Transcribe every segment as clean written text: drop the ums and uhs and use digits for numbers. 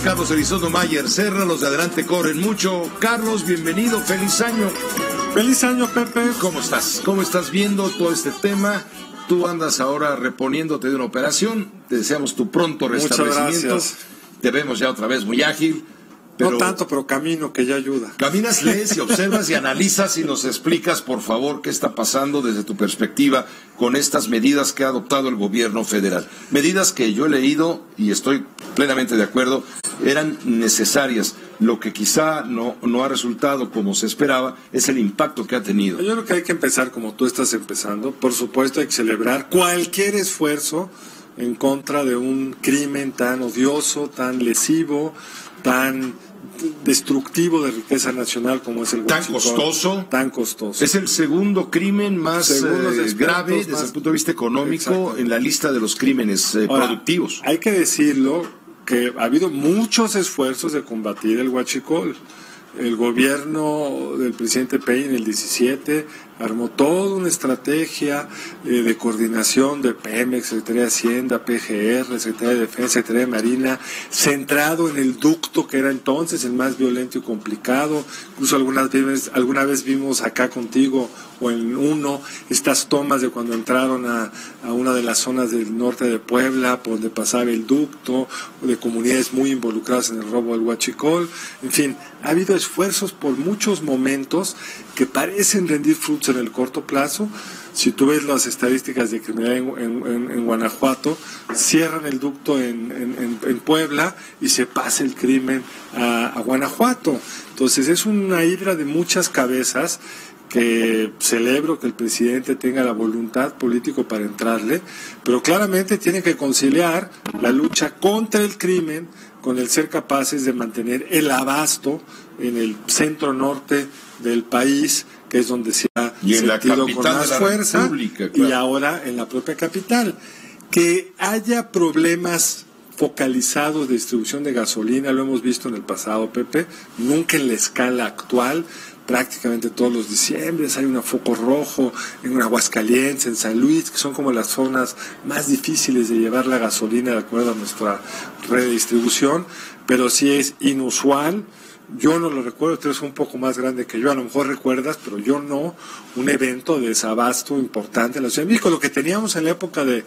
Carlos Elizondo Mayer Serra, los de adelante corren mucho. Carlos, bienvenido, feliz año. Feliz año, Pepe. ¿Cómo estás? ¿Cómo estás viendo todo este tema? Tú andas ahora reponiéndote de una operación, te deseamos tu pronto restablecimiento. Muchas gracias. Te vemos ya otra vez muy ágil. Pero no tanto, pero camino, que ya ayuda. Caminas, lees y observas y analizas y nos explicas, por favor, qué está pasando desde tu perspectiva con estas medidas que ha adoptado el gobierno federal. Medidas que yo he leído y estoy plenamente de acuerdo, eran necesarias. Lo que quizá no ha resultado como se esperaba es el impacto que ha tenido. Yo creo que hay que empezar como tú estás empezando. Por supuesto, hay que celebrar cualquier esfuerzo en contra de un crimen tan odioso, tan lesivo, tan destructivo de riqueza nacional como es el huachicol. Tan costoso. Es el segundo crimen más grave desde el punto de vista económico en la lista de los crímenes productivos. Hay que decirlo que ha habido muchos esfuerzos de combatir el huachicol. El gobierno del presidente Peña en el 17 armó toda una estrategia de coordinación de Pemex, Secretaría de Hacienda, PGR, Secretaría de Defensa, Secretaría de Marina, centrado en el ducto que era entonces el más violento y complicado. Incluso alguna vez vimos acá contigo o en uno estas tomas de cuando entraron a una de las zonas del norte de Puebla, por donde pasaba el ducto, de comunidades muy involucradas en el robo del huachicol. En fin, ha habido esfuerzos por muchos momentos que parecen rendir frutos en el corto plazo. Si tú ves las estadísticas de criminalidad en Guanajuato, cierran el ducto en Puebla y se pasa el crimen a Guanajuato. Entonces es una hidra de muchas cabezas que celebro que el presidente tenga la voluntad política para entrarle, pero claramente tiene que conciliar la lucha contra el crimen con el ser capaces de mantener el abasto en el centro norte del país, que es donde se ha sentido con más fuerza, claro. Y ahora en la propia capital. Que haya problemas focalizados de distribución de gasolina, lo hemos visto en el pasado, Pepe, nunca en la escala actual. Prácticamente todos los diciembres hay un foco rojo en Aguascalientes, en San Luis, que son como las zonas más difíciles de llevar la gasolina de acuerdo a nuestra red de distribución, pero sí es inusual. Yo no lo recuerdo, tú eres un poco más grande que yo, a lo mejor recuerdas, pero yo no, un evento de desabasto importante en la Ciudad de México. Lo que teníamos en la época de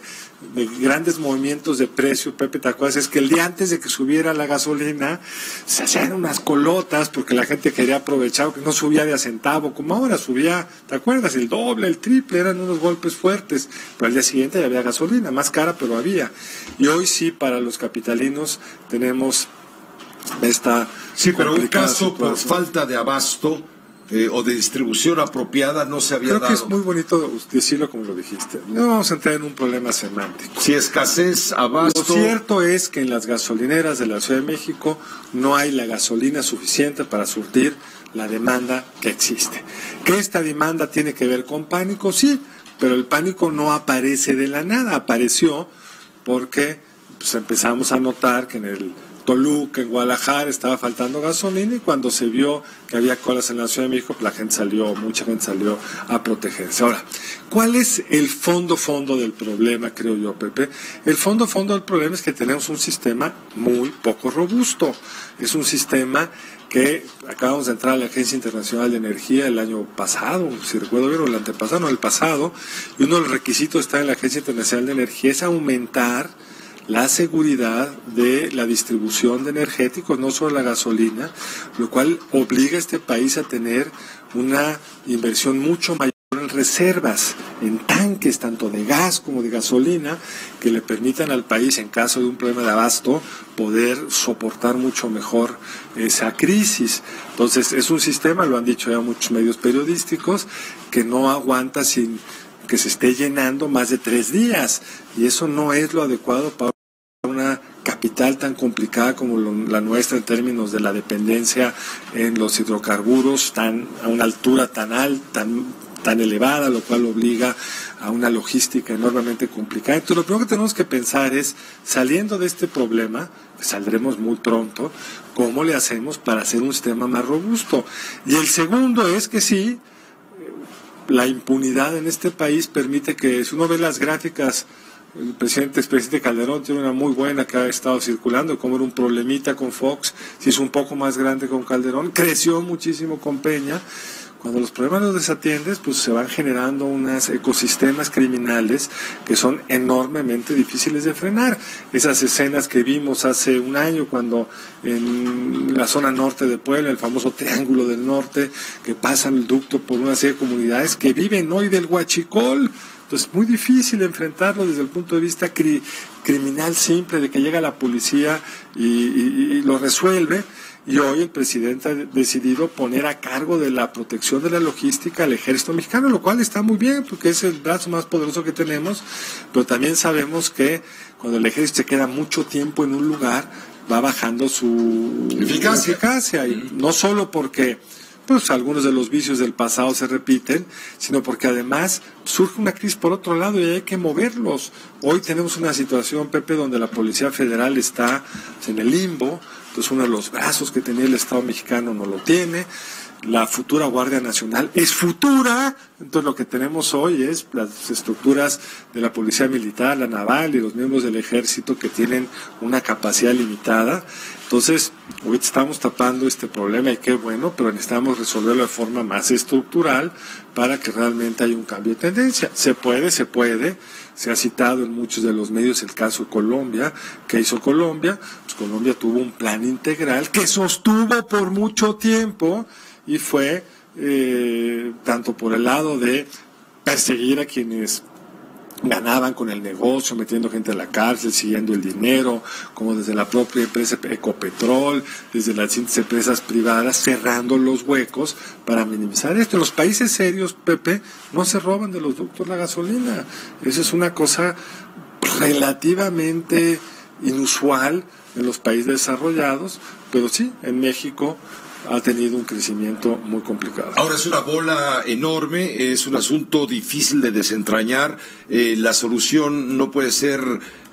grandes movimientos de precio, Pepe, ¿te acuerdas? Es que el día antes de que subiera la gasolina, se hacían unas colotas porque la gente quería aprovechar, que no subía de a centavo, como ahora subía, ¿te acuerdas? El doble, el triple, eran unos golpes fuertes, pero al día siguiente ya había gasolina, más cara, pero había. Y hoy sí, para los capitalinos, tenemos esta... Sí, pero un caso por falta de abasto o de distribución apropiada no se había dado. Creo que es muy bonito decirlo como lo dijiste. No vamos a entrar en un problema semántico. Si escasez, abasto... Lo cierto es que en las gasolineras de la Ciudad de México no hay la gasolina suficiente para surtir la demanda que existe. ¿Que esta demanda tiene que ver con pánico? Sí, pero el pánico no aparece de la nada. Apareció porque pues, empezamos a notar que en el Toluca, en Guadalajara, estaba faltando gasolina, y cuando se vio que había colas en la Ciudad de México, pues mucha gente salió a protegerse. Ahora, ¿cuál es el fondo del problema, creo yo, Pepe? El fondo del problema es que tenemos un sistema muy poco robusto. Es un sistema que acabamos de entrar a la Agencia Internacional de Energía el año pasado, si recuerdo bien, o el antepasado, no, el pasado, y uno de los requisitos de estar en la Agencia Internacional de Energía es aumentar la seguridad de la distribución de energéticos, no solo la gasolina, lo cual obliga a este país a tener una inversión mucho mayor en reservas, en tanques, tanto de gas como de gasolina, que le permitan al país, en caso de un problema de abasto, poder soportar mucho mejor esa crisis. Entonces, es un sistema, lo han dicho ya muchos medios periodísticos, que no aguanta sin que se esté llenando más de 3 días, y eso no es lo adecuado para una capital tan complicada como la nuestra en términos de la dependencia en los hidrocarburos, a una altura tan alta, tan elevada, lo cual obliga a una logística enormemente complicada. Entonces, lo primero que tenemos que pensar es, saliendo de este problema, que saldremos muy pronto, ¿cómo le hacemos para hacer un sistema más robusto? Y el segundo es que sí, la impunidad en este país permite que, si uno ve las gráficas El expresidente Calderón tiene una muy buena que ha estado circulando, como era un problemita con Fox, se hizo un poco más grande con Calderón, creció muchísimo con Peña. Cuando los problemas los desatiendes, pues se van generando unos ecosistemas criminales que son enormemente difíciles de frenar. Esas escenas que vimos hace un año cuando en la zona norte de Puebla, el famoso Triángulo del Norte, que pasan el ducto por una serie de comunidades que viven hoy del huachicol. Entonces es muy difícil enfrentarlo desde el punto de vista criminal simple, de que llega la policía y lo resuelve. Y hoy el presidente ha decidido poner a cargo de la protección de la logística al ejército mexicano, lo cual está muy bien, porque es el brazo más poderoso que tenemos, pero también sabemos que cuando el ejército se queda mucho tiempo en un lugar, va bajando su eficacia. Y no solo porque pues algunos de los vicios del pasado se repiten, sino porque además surge una crisis por otro lado y hay que moverlos. Hoy tenemos una situación, Pepe, donde la Policía Federal está en el limbo. Entonces uno de los brazos que tenía el Estado mexicano no lo tiene, la futura Guardia Nacional es futura, entonces lo que tenemos hoy es las estructuras de la Policía Militar, la Naval y los miembros del Ejército que tienen una capacidad limitada. Entonces, hoy estamos tapando este problema y qué bueno, pero necesitamos resolverlo de forma más estructural para que realmente haya un cambio de tendencia. Se puede. Se ha citado en muchos de los medios el caso de Colombia. ¿Qué hizo Colombia? Pues Colombia tuvo un plan integral que sostuvo por mucho tiempo y fue tanto por el lado de perseguir a quienes ganaban con el negocio, metiendo gente a la cárcel, siguiendo el dinero, como desde la propia empresa Ecopetrol, desde las distintas empresas privadas, cerrando los huecos para minimizar esto. En los países serios, Pepe, no se roban de los ductos la gasolina. Eso es una cosa relativamente inusual en los países desarrollados, pero sí, en México ha tenido un crecimiento muy complicado. Ahora es una bola enorme, es un asunto difícil de desentrañar. La solución no puede ser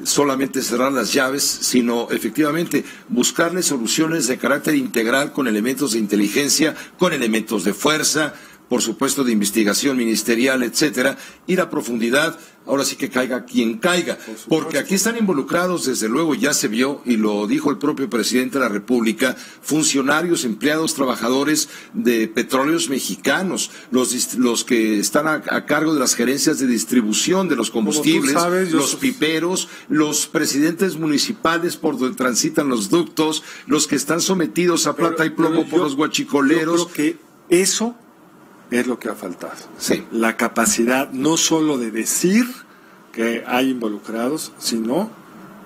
solamente cerrar las llaves, sino efectivamente buscarle soluciones de carácter integral con elementos de inteligencia, con elementos de fuerza, por supuesto de investigación ministerial, etcétera, ir a profundidad, ahora sí que caiga quien caiga, porque aquí están involucrados, desde luego ya se vio, y lo dijo el propio presidente de la República, funcionarios, empleados, trabajadores de petróleos mexicanos, los que están a cargo de las gerencias de distribución de los combustibles, los piperos, los presidentes municipales por donde transitan los ductos, los que están sometidos a plata y plomo por los guachicoleros. Yo creo que eso es lo que ha faltado. Sí. La capacidad no solo de decir que hay involucrados, sino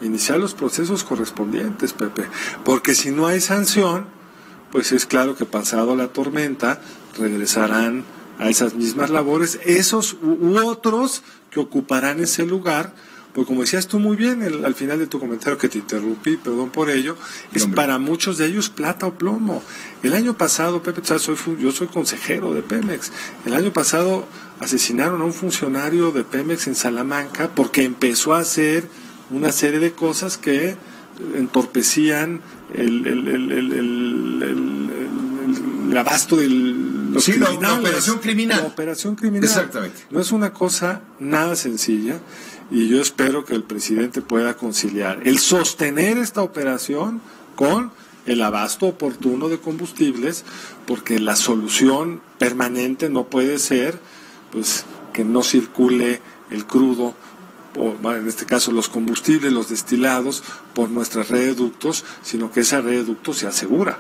iniciar los procesos correspondientes, Pepe. Porque si no hay sanción, pues es claro que pasado la tormenta regresarán a esas mismas labores, esos u otros que ocuparán ese lugar. Porque como decías tú muy bien al final de tu comentario, que te interrumpí, perdón por ello, es para muchos de ellos plata o plomo. El año pasado, Pepe, yo soy consejero de Pemex. El año pasado asesinaron a un funcionario de Pemex en Salamanca porque empezó a hacer una serie de cosas que entorpecían el abasto de los criminales. La operación criminal. La operación criminal. Exactamente. No es una cosa nada sencilla. Y yo espero que el presidente pueda conciliar el sostener esta operación con el abasto oportuno de combustibles, porque la solución permanente no puede ser pues que no circule el crudo, o en este caso los combustibles, los destilados, por nuestras redes de ductos, sino que esa red de ductos se asegura.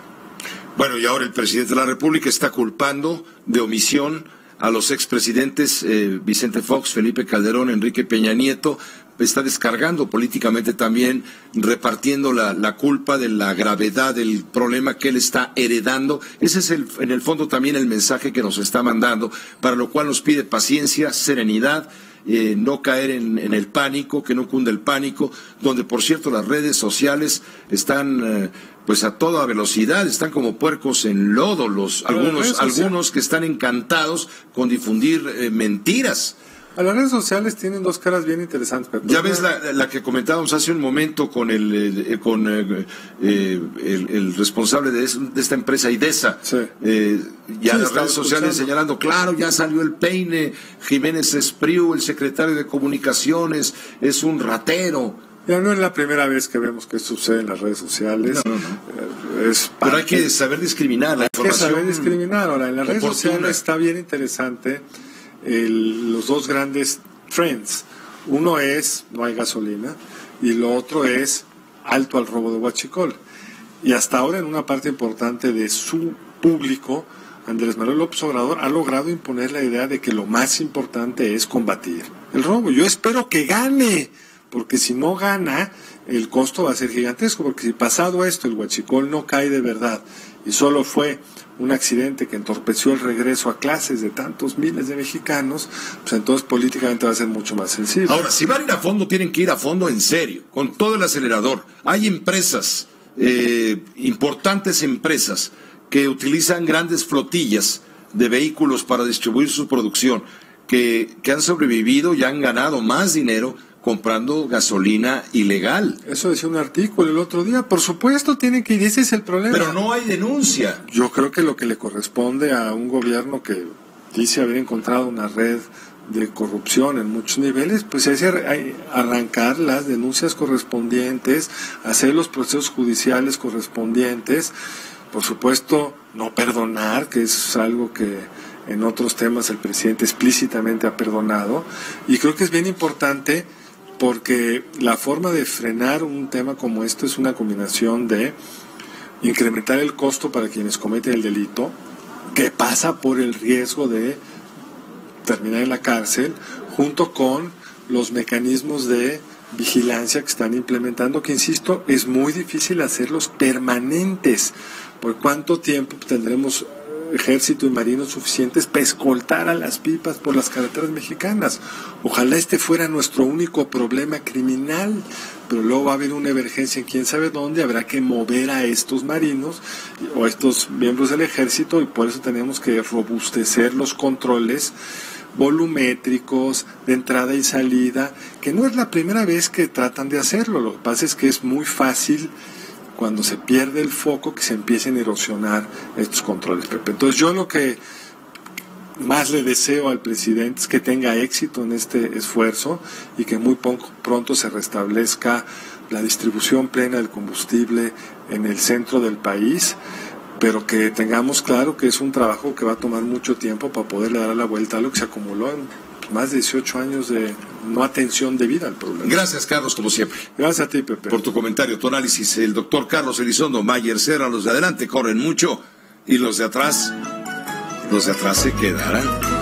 Bueno, y ahora el presidente de la República está culpando de omisión a los expresidentes Vicente Fox, Felipe Calderón, Enrique Peña Nieto. Está descargando políticamente también, repartiendo la culpa de la gravedad del problema que él está heredando. Ese es en el fondo también el mensaje que nos está mandando, para lo cual nos pide paciencia, serenidad, no caer en el pánico, que no cunda el pánico, donde por cierto las redes sociales están pues a toda velocidad, están como puercos en lodo, algunos que están encantados con difundir mentiras. A las redes sociales tienen dos caras bien interesantes, Pepe. Ya ves la que comentábamos hace un momento con el responsable de esta empresa, IDESA. Sí. Ya las redes sociales señalando, claro, ya salió el peine, Jiménez Espriu, el secretario de Comunicaciones, es un ratero. Ya no es la primera vez que vemos que esto sucede en las redes sociales. No. Pero hay que saber discriminar la información. Hay que saber discriminar. Ahora, en las redes sociales está bien interesante los dos grandes trends. Uno es no hay gasolina y lo otro es alto al robo de huachicol. Y hasta ahora, en una parte importante de su público, Andrés Manuel López Obrador ha logrado imponer la idea de que lo más importante es combatir el robo. Yo espero que gane, porque si no gana, el costo va a ser gigantesco, porque si pasado esto el huachicol no cae de verdad y solo fue un accidente que entorpeció el regreso a clases de tantos miles de mexicanos, pues entonces políticamente va a ser mucho más sensible. Ahora, si van a ir a fondo, tienen que ir a fondo en serio, con todo el acelerador. Hay empresas, importantes empresas, que utilizan grandes flotillas de vehículos para distribuir su producción, que han sobrevivido y han ganado más dinero comprando gasolina ilegal. Eso decía un artículo el otro día. Por supuesto tienen que ir, ese es el problema. Pero no hay denuncia. Yo creo que lo que le corresponde a un gobierno que dice haber encontrado una red de corrupción en muchos niveles, pues es arrancar las denuncias correspondientes, hacer los procesos judiciales correspondientes. Por supuesto, no perdonar, que es algo que en otros temas el presidente explícitamente ha perdonado. Y creo que es bien importante, porque la forma de frenar un tema como esto es una combinación de incrementar el costo para quienes cometen el delito, que pasa por el riesgo de terminar en la cárcel, junto con los mecanismos de vigilancia que están implementando, que insisto, es muy difícil hacerlos permanentes. ¿Por cuánto tiempo tendremos ejército y marinos suficientes para escoltar a las pipas por las carreteras mexicanas? Ojalá este fuera nuestro único problema criminal, pero luego va a haber una emergencia en quién sabe dónde, habrá que mover a estos marinos o a estos miembros del ejército, y por eso tenemos que robustecer los controles volumétricos de entrada y salida, que no es la primera vez que tratan de hacerlo. Lo que pasa es que es muy fácil, cuando se pierde el foco, que se empiecen a erosionar estos controles, Pepe. Entonces yo lo que más le deseo al presidente es que tenga éxito en este esfuerzo y que muy pronto se restablezca la distribución plena del combustible en el centro del país, pero que tengamos claro que es un trabajo que va a tomar mucho tiempo para poderle dar la vuelta a lo que se acumuló en más de 18 años de no atención debida al problema. Gracias, Carlos, como siempre. Gracias a ti, Pepe. Por tu comentario, tu análisis. El doctor Carlos Elizondo Mayer Serra, los de adelante corren mucho y los de atrás se quedarán.